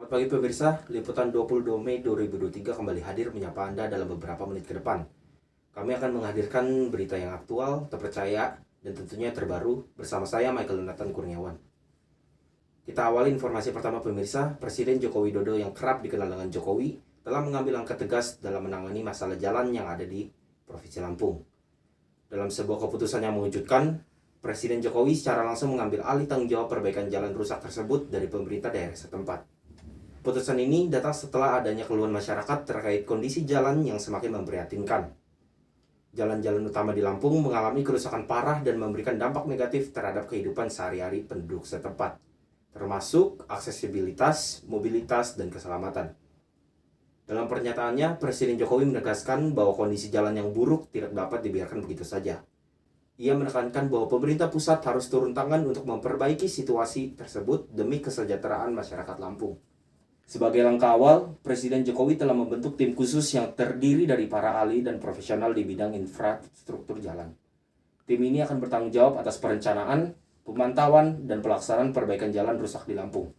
Selamat pagi pemirsa, liputan 22 Mei 2023 kembali hadir menyapa Anda dalam beberapa menit ke depan. Kami akan menghadirkan berita yang aktual, terpercaya, dan tentunya terbaru bersama saya Michael Nathan Kurniawan. Kita awali informasi pertama pemirsa, Presiden Joko Widodo yang kerap dikenal dengan Jokowi telah mengambil langkah tegas dalam menangani masalah jalan yang ada di Provinsi Lampung. Dalam sebuah keputusan yang mengejutkan, Presiden Jokowi secara langsung mengambil alih tanggung jawab perbaikan jalan rusak tersebut dari pemerintah daerah setempat. Keputusan ini datang setelah adanya keluhan masyarakat terkait kondisi jalan yang semakin memprihatinkan. Jalan-jalan utama di Lampung mengalami kerusakan parah dan memberikan dampak negatif terhadap kehidupan sehari-hari penduduk setempat, termasuk aksesibilitas, mobilitas, dan keselamatan. Dalam pernyataannya, Presiden Jokowi menegaskan bahwa kondisi jalan yang buruk tidak dapat dibiarkan begitu saja. Ia menekankan bahwa pemerintah pusat harus turun tangan untuk memperbaiki situasi tersebut demi kesejahteraan masyarakat Lampung. Sebagai langkah awal, Presiden Jokowi telah membentuk tim khusus yang terdiri dari para ahli dan profesional di bidang infrastruktur jalan. Tim ini akan bertanggung jawab atas perencanaan, pemantauan, dan pelaksanaan perbaikan jalan rusak di Lampung.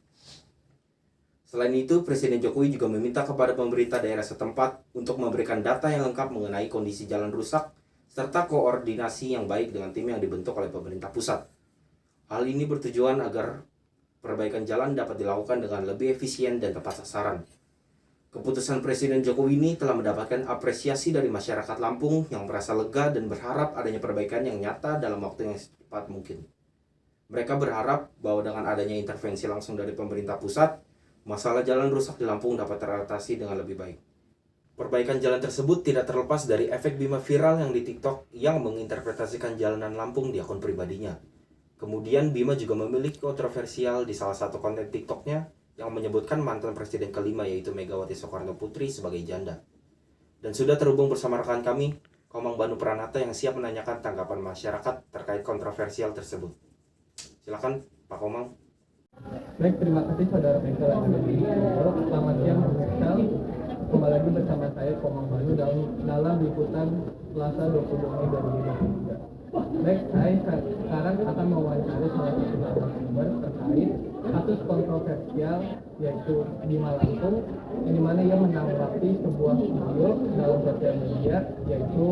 Selain itu, Presiden Jokowi juga meminta kepada pemerintah daerah setempat untuk memberikan data yang lengkap mengenai kondisi jalan rusak, serta koordinasi yang baik dengan tim yang dibentuk oleh pemerintah pusat. Hal ini bertujuan agar perbaikan jalan dapat dilakukan dengan lebih efisien dan tepat sasaran. Keputusan Presiden Jokowi ini telah mendapatkan apresiasi dari masyarakat Lampung yang merasa lega dan berharap adanya perbaikan yang nyata dalam waktu yang secepat mungkin. Mereka berharap bahwa dengan adanya intervensi langsung dari pemerintah pusat, masalah jalan rusak di Lampung dapat teratasi dengan lebih baik. Perbaikan jalan tersebut tidak terlepas dari efek Bima viral yang di TikTok yang menginterpretasikan jalanan Lampung di akun pribadinya. Kemudian Bima juga memiliki kontroversial di salah satu konten TikToknya yang menyebutkan mantan presiden kelima yaitu Megawati Soekarno Putri sebagai janda. Dan sudah terhubung bersama rekan kami, Komang Banu Pranata yang siap menanyakan tanggapan masyarakat terkait kontroversial tersebut. Silakan Pak Komang. Baik, terima kasih Saudara Michael Anandini. Selamat siang pemirsa. Kembali lagi bersama saya Komang Banu dalam liputan Selasa 22 Mei 2023. Baik, saya sekarang akan mewawancari salah satu narasumber terkait kasus kontroversial yaitu Bima Lampung, yang dimana ia menanggapi sebuah video dalam sosial media yaitu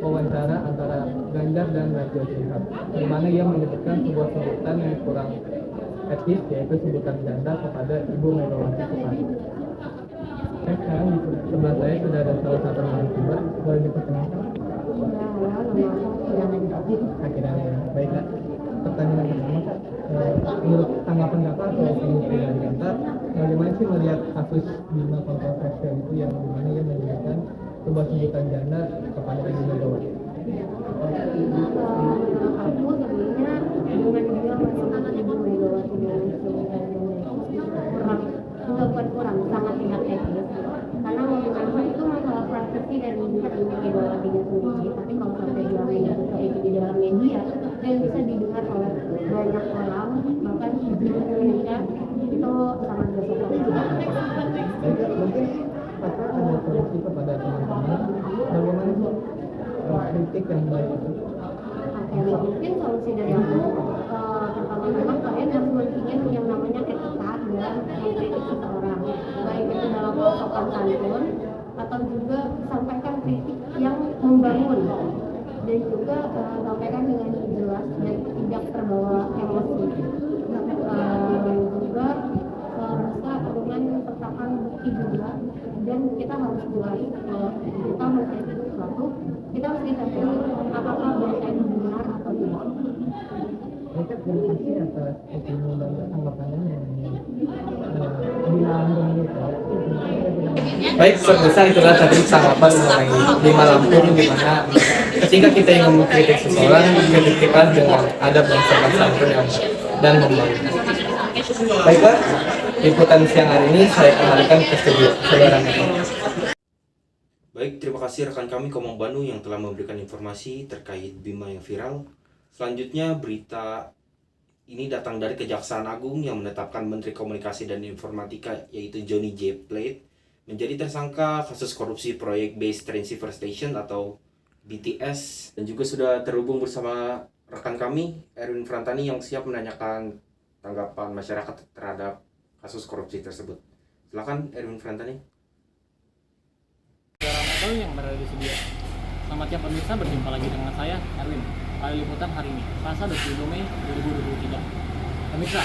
wawancara antara Ganjar dan Najwa Shihab, di mana ia menyebutkan sebuah sebutan yang kurang etis yaitu sebutan janda kepada Ibu Megawati Soekarno. Sekarang di sebelah saya sudah ada salah satu narasumber, boleh diperkenalkan? Akhirnya baiklah. Pertanyaan pertama, menurut tanggapan Kakak atau opini pribadi Kakak, bagaimana sih melihat kasus Bima kontroversial itu yang dimana ia menyebutkan sebuah sebutan janda kepada Ibu Megawati? Aku sebenarnya dengan dia menyebut Ibu Megawati dengan sebutan kurang sangat tidak etis, karena memang itu masalah privasi dari Ibu Megawatinya sendiri. Tapi kalau sampai dia menyebut itu di dalam media dan bisa didengar oleh banyak orang, bahkan di Indonesia, itu sangat bersopan. Mungkin Kakak ada solusi kepada teman-teman bagaimana sih kritik yang baik itu? Oke, mungkin solusi dari aku pertama memang kalian harus memiliki yang namanya etika dan mengkritik seseorang, baik itu dalam sopan santun atau juga sampaikan kritik yang membangun, dan juga sampaikan dengan jelas dan tidak terbawa emosi. Juga rasa dengan sertakan bukti juga, dan kita harus jelas bahwa kita mengkritik sesuatu, kita harus disadari apakah bahasa itu benar atau tidak. Mereka terima kasih atas opini dan tanggapannya yang bilang begitu. Baik, pemirsa, itulah tadi tanggapan mengenai Bima Lampung, di mana ketika kita ingin mengkritik seseorang, kritik kita dengan adab dan sopan santun dan membangun. Baiklah, liputan siang hari ini saya kembalikan ke studio Saudara Michael. Baik, terima kasih rekan kami Komang Banu yang telah memberikan informasi terkait Bima yang viral. Selanjutnya, berita ini datang dari Kejaksaan Agung yang menetapkan Menteri Komunikasi dan Informatika yaitu Johnny J. Plate menjadi tersangka kasus korupsi proyek Base Transceiver Station atau BTS, dan juga sudah terhubung bersama rekan kami Erwin Frantani yang siap menanyakan tanggapan masyarakat terhadap kasus korupsi tersebut. Silakan Erwin Frantani. Saudara Michael yang berada di studio. Selamat siang pemirsa, berjumpa lagi dengan saya, Erwin. Pada liputan hari ini, Selasa 22 Mei 2023. Pemirsa,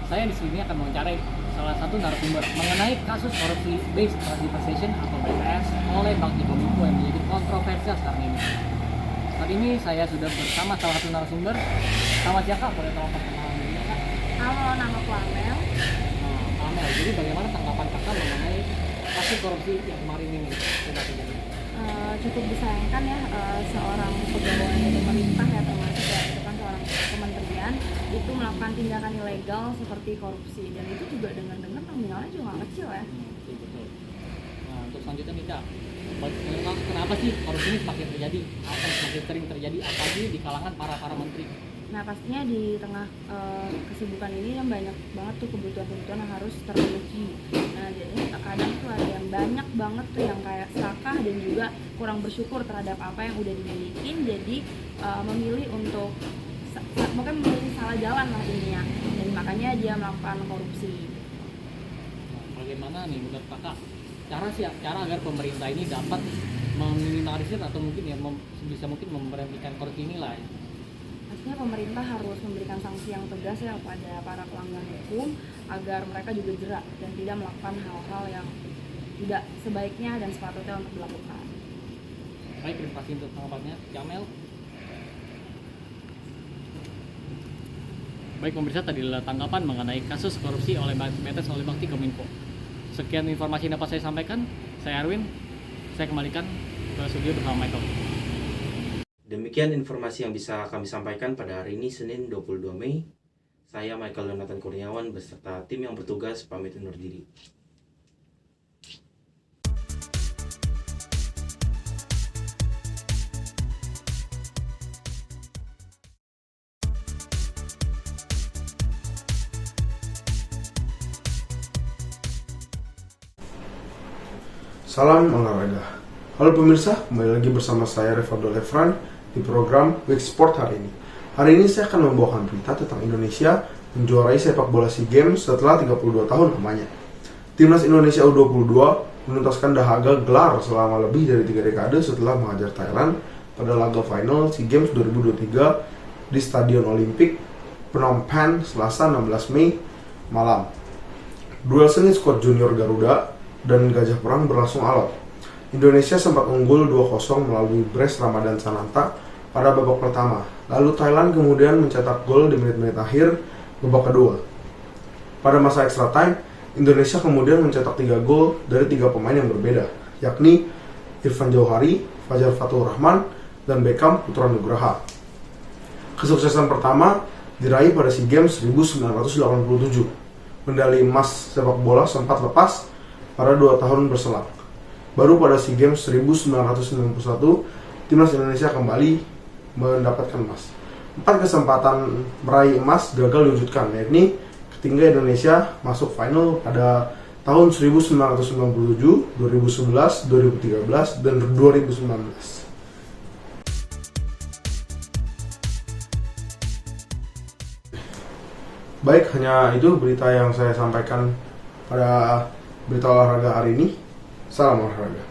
saya di sini akan mewawancarai salah satu narasumber mengenai kasus korupsi Based Privatization atau BPS oleh Bakti Kominfo yang menjadi kontroversial sekarang ini. Saat ini saya sudah bersama salah satu narasumber. Selamat siang Kak, boleh tolong perkenalan diri Kak? Halo, nama aku Amel. Amel, jadi bagaimana tanggapan Kakak mengenai kasus korupsi yang kemarin ini sudah terjadi? Cukup disayangkan ya, seorang pegawai pemerintah ya, termasuk ya itu kan seorang kementerian itu melakukan tindakan ilegal seperti korupsi, dan itu juga dengar-dengar nominalnya juga nggak kecil ya. Betul. Nah, untuk selanjutnya nih Kak, kenapa sih korupsi ini semakin terjadi atau semakin sering terjadi apalagi di kalangan para menteri? Nah, pastinya di tengah kesibukan ini kan banyak banget tuh kebutuhan-kebutuhan yang harus terpenuhi. Nah, jadi kadang tuh ada yang banyak banget tuh yang kayak serakah dan juga kurang bersyukur terhadap apa yang udah dimiliki, jadi memilih untuk mungkin memilih salah jalan lah intinya, dan makanya dia melakukan korupsi. Nah, bagaimana nih menurut Kakak cara agar pemerintah ini dapat meminimalisir atau mungkin ya bisa mungkin memberhentikan korupsi ini lah ya? Pastinya pemerintah harus memberikan sanksi yang tegas ya kepada para pelanggar hukum agar mereka juga jerak dan tidak melakukan hal-hal yang tidak sebaiknya dan sepatutnya untuk dilakukan. Baik, terima kasih untuk tanggapannya, Jamel. Baik pemirsa, tadi adalah tanggapan mengenai kasus korupsi oleh BTS oleh Bakti Kominfo. Sekian informasi yang dapat saya sampaikan. Saya Erwin. Saya kembalikan ke studio bersama Michael. Demikian informasi yang bisa kami sampaikan pada hari ini, Senin 22 Mei. Saya Michael Jonathan Kurniawan beserta tim yang bertugas pamit undur diri. Salam olahraga. Halo pemirsa, kembali lagi bersama saya Rivaldo Lefran di program Week Sport hari ini. Hari ini saya akan membawakan berita tentang Indonesia menjuarai sepak bola SEA Games setelah 32 tahun lamanya. Timnas Indonesia U22 menuntaskan dahaga gelar selama lebih dari 3 dekade setelah menghajar Thailand pada laga final SEA Games 2023 di Stadion Olimpik Phnom Penh Selasa 16 Mei malam. Duel sengit skuad junior Garuda dan Gajah Perang berlangsung alot. Indonesia sempat unggul 2-0 melalui Bres Ramadan Sananta pada babak pertama. Lalu Thailand kemudian mencetak gol di menit-menit akhir babak kedua. Pada masa extra time, Indonesia kemudian mencetak 3 gol dari 3 pemain yang berbeda, yakni Irfan Jauhari, Fajar Fatur Rahman, dan Beckham Putra Nugraha. Kesuksesan pertama diraih pada SEA Games 1987. Medali emas sepak bola sempat lepas pada 2 tahun berselang. Baru pada SEA Games 1991, Timnas Indonesia kembali mendapatkan emas. 4 kesempatan meraih emas gagal diwujudkan, yakni ketika Indonesia masuk final pada tahun 1997, 2011, 2013, dan 2019. Baik, hanya itu berita yang saya sampaikan pada berita olahraga hari ini. Salam olahraga.